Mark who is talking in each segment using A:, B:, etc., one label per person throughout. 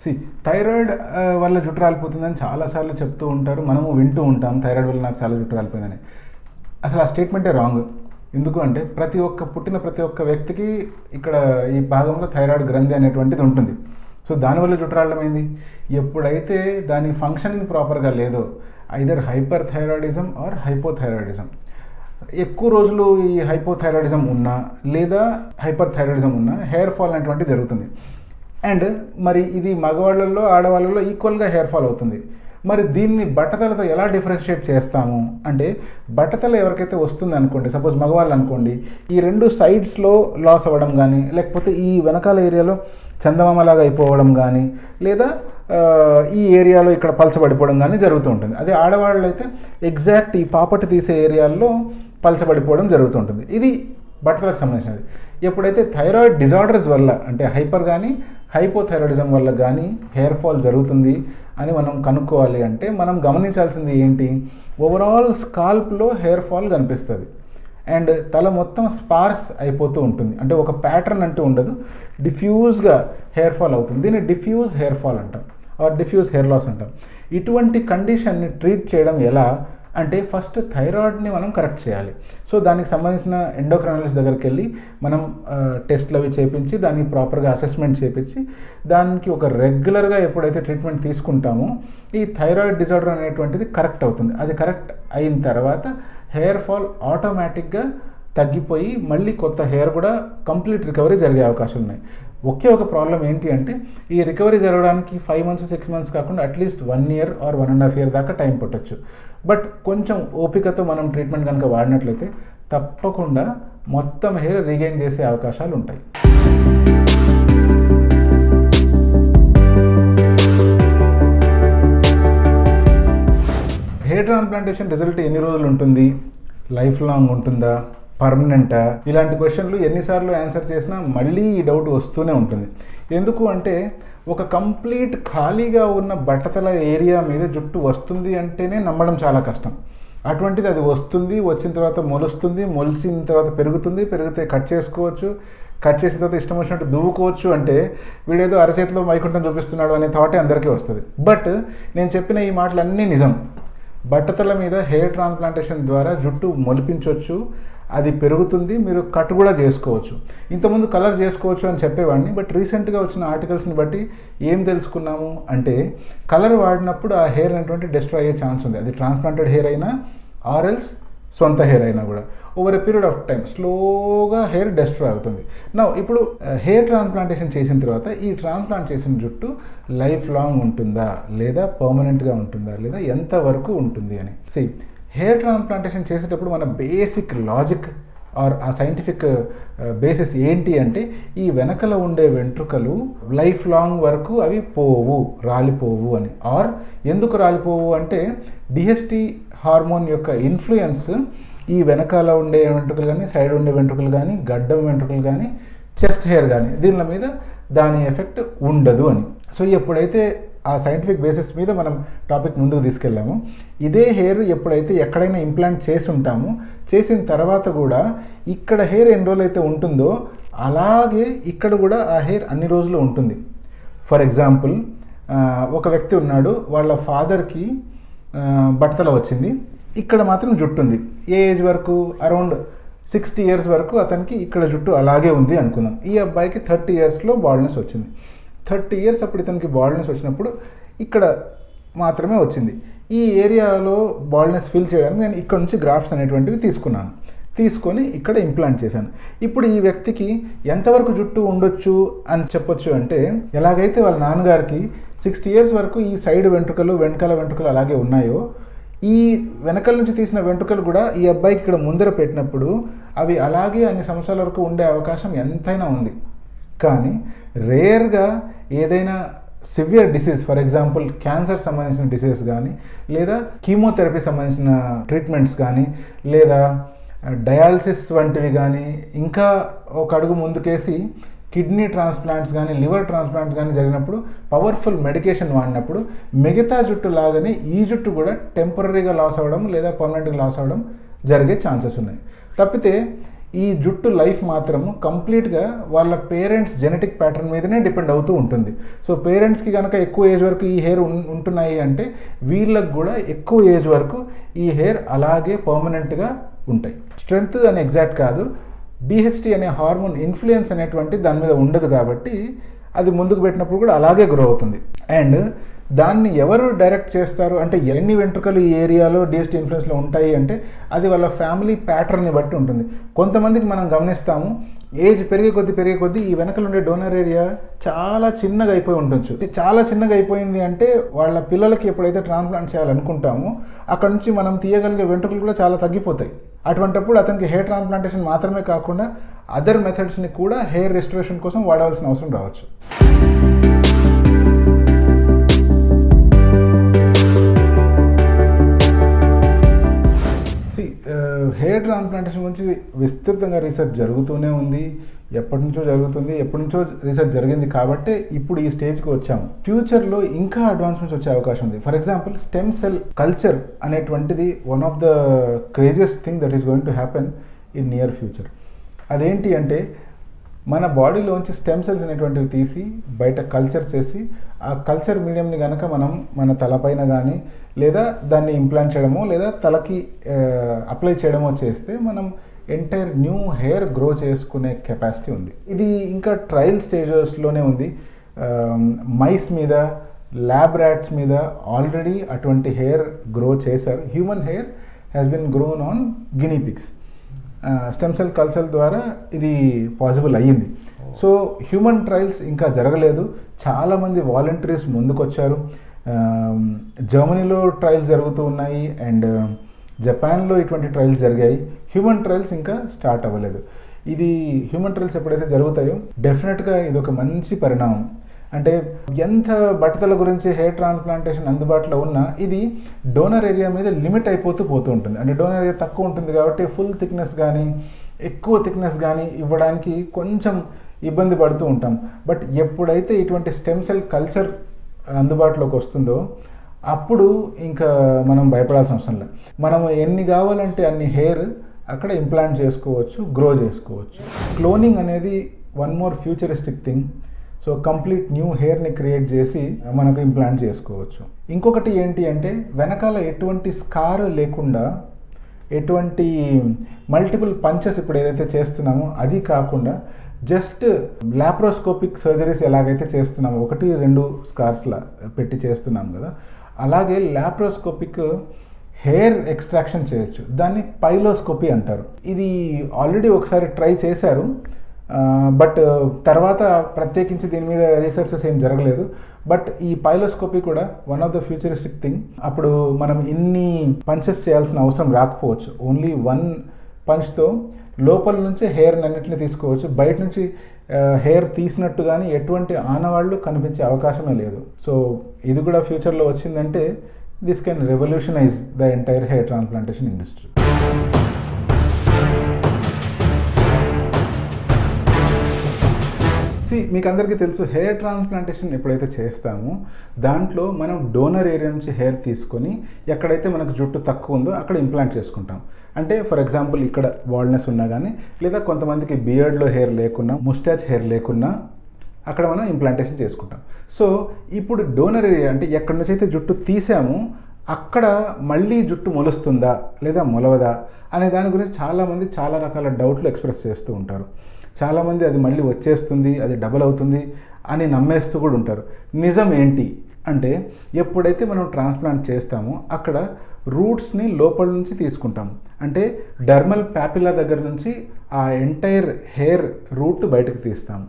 A: C thyroid వల్ల జుట్టు రాలిపోతుందని చాలాసార్లు చెప్తూ ఉంటారు, మనము వింటూ ఉంటాం థైరాయిడ్ వల్ల నాకు చాలా జుట్టు రాలిపోయిందని. అసలు ఆ స్టేట్మెంటే రాంగ్. ఎందుకు అంటే పుట్టిన ప్రతి ఒక్క వ్యక్తికి ఇక్కడ ఈ భాగంలో థైరాయిడ్ గ్రంథి అనేటువంటిది ఉంటుంది. సో దానివల్ల జుట్టు రావడం ఏంది? ఎప్పుడైతే దాని ఫంక్షనింగ్ ప్రాపర్గా లేదో, either hyperthyroidism or hypothyroidism, ఎక్కువ రోజులు ఈ హైపోథైరాయిడిజం ఉన్నా లేదా హైపర్ థైరాయిడిజం ఉన్నా హెయిర్ ఫాల్ అనేటువంటిది జరుగుతుంది. అండ్ మరి ఇది మగవాళ్ళల్లో ఆడవాళ్ళలో ఈక్వల్గా హెయిర్ ఫాల్ అవుతుంది. మరి దీన్ని బట్టతలతో ఎలా డిఫరెన్షియేట్ చేస్తాము అంటే, బట్టతల ఎవరికైతే వస్తుంది అనుకోండి, సపోజ్ మగవాళ్ళు అనుకోండి, ఈ రెండు సైడ్స్లో లాస్ అవ్వడం కానీ, లేకపోతే ఈ వెనకాల ఏరియాలో చందమామలాగా అయిపోవడం కానీ, లేదా ఈ ఏరియాలో ఇక్కడ పలచబడిపోవడం కానీ జరుగుతూ ఉంటుంది. అదే ఆడవాళ్ళు అయితే ఎగ్జాక్ట్ ఈ పాపటి తీసే ఏరియాల్లో పలచబడిపోవడం జరుగుతూ ఉంటుంది. ఇది బట్టతలకు సంబంధించినది. ఎప్పుడైతే థైరాయిడ్ డిజార్డర్స్ వల్ల అంటే హైపర్ కానీ హైపోథైరాయిడిజం వల్ల కానీ హెయిర్ ఫాల్ జరుగుతుంది అని మనం కనుక్కోవాలి అంటే మనం గమనించాల్సింది ఏంటి? ఓవరాల్ స్కాల్ప్లో హెయిర్ ఫాల్ కనిపిస్తుంది అండ్ తల మొత్తం స్పార్స్ అయిపోతూ ఉంటుంది. అంటే ఒక ప్యాటర్న్ అంటూ ఉండదు, డిఫ్యూజ్గా హెయిర్ ఫాల్ అవుతుంది. దీన్ని డిఫ్యూజ్ హెయిర్ ఫాల్ అంటాం ఆర్ డిఫ్యూజ్ హెయిర్ లాస్ అంటాం. ఇటువంటి కండిషన్ని ట్రీట్ చేయడం ఎలా అంటే, ఫస్ట్ థైరాయిడ్ని మనం కరెక్ట్ చేయాలి. సో దానికి సంబంధించిన ఎండోక్రైనాలజిస్ట్ దగ్గరికి వెళ్ళి మనం టెస్ట్లు అవి చేయించి దానికి ప్రాపర్గా అసెస్మెంట్ చేయించి దానికి ఒక రెగ్యులర్గా ఎప్పుడైతే ట్రీట్మెంట్ తీసుకుంటామో ఈ థైరాయిడ్ డిజార్డర్ అనేటువంటిది కరెక్ట్ అవుతుంది. అది కరెక్ట్ అయిన తర్వాత హెయిర్ ఫాల్ ఆటోమేటిక్గా తగ్గిపోయి మళ్ళీ కొత్త హెయిర్ కూడా కంప్లీట్ రికవరీ జరిగే అవకాశాలు ఉన్నాయి. ఒకే ఒక ప్రాబ్లం ఏంటి అంటే, ఈ రికవరీ జరగడానికి 5 months 6 months కాకుండా అట్లీస్ట్ 1 year ఆర్ 1.5 years దాకా టైం పట్టొచ్చు. బట్ కొంచెం ఓపికతో మనం ట్రీట్మెంట్ కనుక వాడినట్లయితే తప్పకుండా మొత్తం హెయిర్ రీగెయిన్ చేసే అవకాశాలు ఉంటాయి. హెయిర్ ట్రాన్స్ప్లాంటేషన్ రిజల్ట్ ఎన్ని రోజులు ఉంటుంది? లైఫ్ లాంగ్ ఉంటుందా? పర్మనెంటా? ఇలాంటి క్వశ్చన్లు ఎన్నిసార్లు ఆన్సర్ చేసినా మళ్ళీ ఈ డౌట్ వస్తూనే ఉంటుంది. ఎందుకు అంటే, ఒక కంప్లీట్ ఖాళీగా ఉన్న బట్టతల ఏరియా మీద జుట్టు వస్తుంది అంటేనే నమ్మడం చాలా కష్టం. అటువంటిది అది వస్తుంది, వచ్చిన తర్వాత మొలుస్తుంది, మొలిచిన తర్వాత పెరుగుతుంది, పెరిగితే కట్ చేసుకోవచ్చు, కట్ చేసిన తర్వాత ఇష్టం వచ్చినట్టు దువ్వుకోవచ్చు. అంటే వీడేదో అరచేతిలో వైకుంఠం చూపిస్తున్నాడు అనే థాటే అందరికీ వస్తుంది. బట్ నేను చెప్పిన ఈ మాటలన్నీ నిజం. బట్టతల మీద హెయిర్ ట్రాన్స్ప్లాంటేషన్ ద్వారా జుట్టు మొలిపించవచ్చు, అది పెరుగుతుంది, మీరు కట్ కూడా చేసుకోవచ్చు. ఇంతకుముందు కలర్ చేసుకోవచ్చు అని చెప్పేవాడిని, బట్ రీసెంట్గా వచ్చిన ఆర్టికల్స్ని బట్టి ఏం తెలుసుకున్నాము అంటే, కలర్ వాడినప్పుడు ఆ హెయిర్ అనేటువంటి డిస్ట్రాయ్ అయ్యే ఛాన్స్ ఉంది. అది ట్రాన్స్ప్లాంటెడ్ హెయిర్ అయినా ఆర్ఎల్స్ సొంత హెయిర్ అయినా కూడా over a period of time స్లోగా హెయిర్ డిస్ట్రాయ్ అవుతుంది. ఇప్పుడు హెయిర్ ట్రాన్స్ప్లాంటేషన్ చేసిన తర్వాత ఈ ట్రాన్స్ప్లాంట్ చేసిన జుట్టు లైఫ్ లాంగ్ ఉంటుందా, లేదా పర్మనెంట్గా ఉంటుందా, లేదా ఎంతవరకు ఉంటుంది అని. హెయిర్ ట్రాన్స్ప్లాంటేషన్ చేసేటప్పుడు మన బేసిక్ లాజిక్ ఆర్ ఆ సైంటిఫిక్ బేసిస్ ఏంటి అంటే, ఈ వెనకల ఉండే వెంట్రుకలు లైఫ్ లాంగ్ వరకు అవి రాలిపోవు అని. ఆర్ ఎందుకు రాలిపోవు అంటే, డిఎస్టీ హార్మోన్ యొక్క ఇన్ఫ్లుయెన్స్ ఈ వెనకాల ఉండే వెంట్రుకలు కానీ, సైడ్ ఉండే వెంట్రుకలు కానీ, గడ్డం వెంట్రుకలు కానీ, చెస్ట్ హెయిర్ కానీ దీని మీద దాని ఎఫెక్ట్ ఉండదు అని. సో ఎప్పుడైతే ఆ సైంటిఫిక్ బేసిస్ మీద మనం టాపిక్ ముందుకు తీసుకెళ్ళాము, ఇదే హెయిర్ ఎప్పుడైతే ఎక్కడైనా ఇంప్లాంట్ చేసి ఉంటామో, చేసిన తర్వాత కూడా ఇక్కడ హెయిర్ ఎన్ని రోజులు అయితే ఉంటుందో అలాగే ఇక్కడ కూడా ఆ హెయిర్ అన్ని రోజులు ఉంటుంది. ఫర్ ఎగ్జాంపుల్, ఒక వ్యక్తి ఉన్నాడు, వాళ్ళ ఫాదర్కి బట్టతల వచ్చింది, ఇక్కడ మాత్రం జుట్టు ఉంది. ఏ ఏజ్ వరకు? అరౌండ్ 60 years వరకు అతనికి ఇక్కడ జుట్టు అలాగే ఉంది అనుకుందాం. ఈ అబ్బాయికి 30 yearsలో బాల్డ్నెస్ వచ్చింది. 30 years అప్పుడు ఇతనికి బాల్డ్నెస్ వచ్చినప్పుడు ఇక్కడ మాత్రమే వచ్చింది. ఈ ఏరియాలో బాల్డ్నెస్ ఫిల్ చేయడానికి నేను ఇక్కడ నుంచి గ్రాఫ్ట్స్ అనేటువంటివి తీసుకొని ఇక్కడ ఇంప్లాంట్ చేశాను. ఇప్పుడు ఈ వ్యక్తికి ఎంతవరకు జుట్టు ఉండొచ్చు అని చెప్పొచ్చు అంటే, ఎలాగైతే వాళ్ళ నాన్నగారికి 60 years వరకు ఈ సైడ్ వెంట్రుకలు, వెనకాల వెంట్రుకలు అలాగే ఉన్నాయో, ఈ వెనకాల నుంచి తీసిన వెంట్రుకలు కూడా ఈ అబ్బాయికి ఇక్కడ ముందర పెట్టినప్పుడు అవి అలాగే అన్ని సంవత్సరాల వరకు ఉండే అవకాశం ఎంతైనా ఉంది. కానీ రేర్గా ఏదైనా severe disease, for example cancer సంబంధించిన డిసీజ్ కానీ, లేదా కీమోథెరపీ సంబంధించిన ట్రీట్మెంట్స్ కానీ, లేదా డయాలసిస్ వంటివి కానీ, ఇంకా ఒక అడుగు ముందుకేసి కిడ్నీ ట్రాన్స్ప్లాంట్స్ కానీ, లివర్ ట్రాన్స్ప్లాంట్స్ కానీ జరిగినప్పుడు, పవర్ఫుల్ మెడికేషన్ వాడినప్పుడు మిగతా జుట్టు లాగానే ఈ జుట్టు కూడా టెంపరీగా లాస్ అవ్వడం లేదా పర్మనెంట్గా లాస్ అవ్వడం జరిగే ఛాన్సెస్ ఉన్నాయి. తప్పితే ఈ జుట్టు లైఫ్ మాత్రము కంప్లీట్గా వాళ్ళ పేరెంట్స్ జెనెటిక్ ప్యాటర్న్ మీదనే డిపెండ్ అవుతూ ఉంటుంది. సో పేరెంట్స్కి కనుక ఎక్కువ ఏజ్ వరకు ఈ హెయిర్ ఉంటున్నాయి అంటే వీళ్ళకి కూడా ఎక్కువ ఏజ్ వరకు ఈ హెయిర్ అలాగే పర్మనెంట్గా ఉంటాయి. స్ట్రెంగ్త్ అని ఎగ్జాక్ట్ కాదు, డిహెచ్టీ అనే హార్మోన్ ఇన్ఫ్లుయెన్స్ అనేటువంటి దాని మీద ఉండదు కాబట్టి అది ముందుకు పెట్టినప్పుడు కూడా అలాగే గ్రో అవుతుంది. అండ్ దాన్ని ఎవరు డైరెక్ట్ చేస్తారు అంటే ఎన్ని వెంట్రుకలు ఈ ఏరియాలో డిఎస్టీ ఇన్ఫ్లుయెన్స్లో ఉంటాయి అంటే అది వాళ్ళ ఫ్యామిలీ ప్యాటర్న్ని బట్టి ఉంటుంది. కొంతమందికి మనం గమనిస్తాము ఏజ్ పెరిగే కొద్దీ ఈ వెనకలు ఉండే డోనర్ ఏరియా చాలా చిన్నగా అయిపోయి ఉండొచ్చు. చాలా చిన్నగా అయిపోయింది అంటే వాళ్ళ పిల్లలకి ఎప్పుడైతే ట్రాన్స్ప్లాంట్ చేయాలనుకుంటామో అక్కడ నుంచి మనం తీయగలిగే వెంట్రుకలు కూడా చాలా తగ్గిపోతాయి. అటువంటప్పుడు అతనికి హెయిర్ ట్రాన్స్ప్లాంటేషన్ మాత్రమే కాకుండా అదర్ మెథడ్స్ని కూడా హెయిర్ రెస్టోరేషన్ కోసం వాడవలసిన అవసరం రావచ్చు. హెయిర్ ట్రాన్స్ప్లాంటేషన్ గురించి విస్తృతంగా రీసెర్చ్ జరుగుతూనే ఉంది, ఎప్పటి నుంచో రీసెర్చ్ జరిగింది కాబట్టి ఇప్పుడు ఈ స్టేజ్కి వచ్చాము. ఫ్యూచర్లో ఇంకా అడ్వాన్స్మెంట్స్ వచ్చే అవకాశం ఉంది. For example stem cell culture అనేటువంటిది one of the craziest thing that is going to happen in near future. అదేంటి అంటే మన బాడీలోంచి స్టెమ్ సెల్స్ అనేటువంటివి తీసి బయట కల్చర్ చేసి ఆ కల్చర్ మీడియంని కనుక మనం మన తలపైన కానీ లేదా దాన్ని ఇంప్లాంట్ చేయడమో లేదా తలకి అప్లై చేయడమో చేస్తే మనం ఎంటైర్ న్యూ హెయిర్ గ్రో చేసుకునే కెపాసిటీ ఉంది. ఇది ఇంకా ట్రయల్ స్టేజెస్లోనే ఉంది. మైస్ మీద, ల్యాబ్ ర్యాట్స్ మీద ఆల్రెడీ అటువంటి హెయిర్ గ్రో చేశారు. Human hair has been grown on guinea pigs. Stem cell culture ద్వారా ఇది పాసిబుల్ అయ్యింది. సో హ్యూమన్ ట్రయల్స్ ఇంకా జరగలేదు. చాలామంది వాలంటీర్స్ ముందుకొచ్చారు. జర్మనీలో ట్రయల్స్ జరుగుతూ ఉన్నాయి అండ్ జపాన్లో ఇటువంటి ట్రయల్స్ జరిగాయి. హ్యూమన్ ట్రయల్స్ ఇంకా స్టార్ట్ అవ్వలేదు. ఇది హ్యూమన్ ట్రయల్స్ ఎప్పుడైతే జరుగుతాయో డెఫినెట్గా ఇది ఒక మంచి పరిణామం. అంటే ఎంత బట్టతల గురించి హెయిర్ ట్రాన్స్ప్లాంటేషన్ అందుబాటులో ఉన్నా ఇది డోనర్ ఏరియా మీద లిమిట్ అయిపోతూ ఉంటుంది. అంటే డోనర్ ఏరియా తక్కువ ఉంటుంది కాబట్టి ఫుల్ థిక్నెస్ కానీ ఎక్కువ థిక్నెస్ కానీ ఇవ్వడానికి కొంచెం ఇబ్బంది పడుతూ ఉంటాం. బట్ ఎప్పుడైతే ఇటువంటి స్టెమ్ సెల్ కల్చర్ అందుబాటులోకి వస్తుందో అప్పుడు ఇంకా మనం భయపడాల్సిన అవసరం లేదు. మనం ఎన్ని కావాలంటే అన్ని హెయిర్ అక్కడ ఇంప్లాంట్ చేసుకోవచ్చు, గ్రో చేసుకోవచ్చు. క్లోనింగ్ అనేది one more futuristic thing. So complete new హెయిర్ని క్రియేట్ చేసి మనకు ఇంప్లాంట్ చేసుకోవచ్చు. ఇంకొకటి ఏంటి అంటే వెనకాల ఎటువంటి స్కార్ లేకుండా ఎటువంటి మల్టిపుల్ పంచెస్ ఇప్పుడు ఏదైతే చేస్తున్నామో అది కాకుండా జస్ట్ లాప్రోస్కోపిక్ సర్జరీస్ ఎలాగైతే చేస్తున్నామో 1-2 స్కార్స్లా పెట్టి చేస్తున్నాం కదా, అలాగే లాప్రోస్కోపిక్ హెయిర్ ఎక్స్ట్రాక్షన్ చేయొచ్చు. దాన్ని పైలోస్కోపీ అంటారు. ఇది ఆల్రెడీ ఒకసారి ట్రై చేశారు, బట్ తర్వాత ప్రత్యేకించి దీని మీద రీసెర్చెస్ ఏం జరగలేదు. బట్ ఈ పైలోస్కోపీ కూడా one of the futuristic thing. అప్పుడు మనం ఇన్ని పంచెస్ చేయాల్సిన అవసరం రాకపోవచ్చు. ఓన్లీ 1 పంచ్తో లోపల నుంచి హెయిర్ అన్నింటినీ తీసుకోవచ్చు. బయట నుంచి హెయిర్ తీసినట్టు కానీ ఎటువంటి ఆనవాళ్ళు కనిపించే అవకాశమే లేదు. సో ఇది కూడా ఫ్యూచర్లో వచ్చిందంటే this can revolutionise the entire hair transplantation industry. మీకు అందరికీ తెలుసు, హెయిర్ ట్రాన్స్ప్లాంటేషన్ ఎప్పుడైతే చేస్తామో దాంట్లో మనం డోనర్ ఏరియా నుంచి హెయిర్ తీసుకొని ఎక్కడైతే మనకు జుట్టు తక్కువ ఉందో అక్కడ ఇంప్లాంట్ చేసుకుంటాం. అంటే ఫర్ ఎగ్జాంపుల్ ఇక్కడ బాల్డ్నెస్ ఉన్నా కానీ లేదా కొంతమందికి బియర్డ్లో హెయిర్ లేకున్నా, ముస్టాచ్ హెయిర్ లేకున్నా అక్కడ మనం ఇంప్లాంటేషన్ చేసుకుంటాం. సో ఇప్పుడు డోనర్ ఏరియా అంటే ఎక్కడి నుంచి అయితే జుట్టు తీసామో అక్కడ మళ్ళీ జుట్టు మొలుస్తుందా లేదా మొలవదా అనే దాని గురించి చాలామంది చాలా రకాల డౌట్లు ఎక్స్ప్రెస్ చేస్తూ ఉంటారు. చాలామంది అది మళ్ళీ వచ్చేస్తుంది, అది డబల్ అవుతుంది అని నమ్మేస్తూ కూడా ఉంటారు. నిజం ఏంటి అంటే ఎప్పుడైతే మనం ట్రాన్స్ప్లాంట్ చేస్తామో అక్కడ రూట్స్ని లోపల నుంచి తీసుకుంటాం. అంటే డర్మల్ ప్యాపిలా దగ్గర నుంచి ఆ ఎంటైర్ హెయిర్ రూట్ బయటకు తీస్తాము.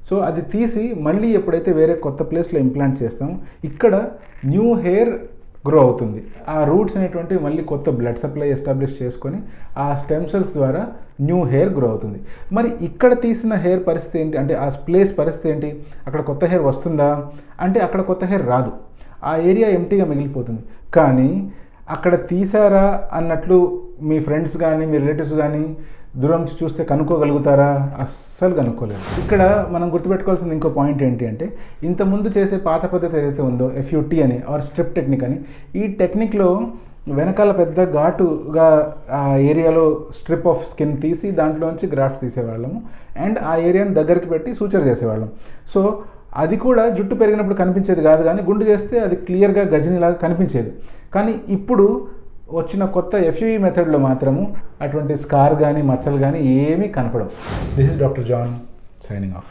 A: సో అది తీసి మళ్ళీ ఎప్పుడైతే వేరే కొత్త ప్లేస్లో ఇంప్లాంట్ చేస్తామో ఇక్కడ న్యూ హెయిర్ గ్రో అవుతుంది. ఆ రూట్స్ అనేటువంటివి మళ్ళీ కొత్త బ్లడ్ సప్లై ఎస్టాబ్లిష్ చేసుకొని ఆ స్టెమ్ సెల్స్ ద్వారా న్యూ హెయిర్ గ్రో అవుతుంది. మరి ఇక్కడ తీసిన హెయిర్ పరిస్థితి ఏంటి అంటే ఆ ప్లేస్ పరిస్థితి ఏంటి? అక్కడ కొత్త హెయిర్ వస్తుందా అంటే అక్కడ కొత్త హెయిర్ రాదు. ఆ ఏరియా ఎంటీగా మిగిలిపోతుంది. కానీ అక్కడ తీసారా అన్నట్లు మీ ఫ్రెండ్స్ కానీ మీ రిలేటివ్స్ కానీ దూరం నుంచి చూస్తే కనుక్కోగలుగుతారా? అస్సలు కనుక్కోలేదు. ఇక్కడ మనం గుర్తుపెట్టుకోవాల్సిన ఇంకో పాయింట్ ఏంటి అంటే ఇంతకుముందు చేసే పాత పద్ధతి ఏదైతే ఉందో FUT అని ఆర్ స్ట్రిప్ టెక్నిక్ అని, ఈ టెక్నిక్లో వెనకాల పెద్ద ఘాటుగా ఆ ఏరియాలో స్ట్రిప్ ఆఫ్ స్కిన్ తీసి దాంట్లోంచి గ్రాఫ్ట్స్ తీసేవాళ్ళము అండ్ ఆ ఏరియాని దగ్గరికి పెట్టి సూచర్ చేసేవాళ్ళం. సో అది కూడా జుట్టు పెరిగినప్పుడు కనిపించేది కాదు, కానీ గుండు చేస్తే అది క్లియర్గా గజనిలాగా కనిపించేది. కానీ ఇప్పుడు వచ్చిన కొత్త FUE మెథడ్లో మాత్రము అటువంటి స్కార్ కానీ మచ్చలు కానీ ఏమీ కనపడవు. This is doctor John signing of.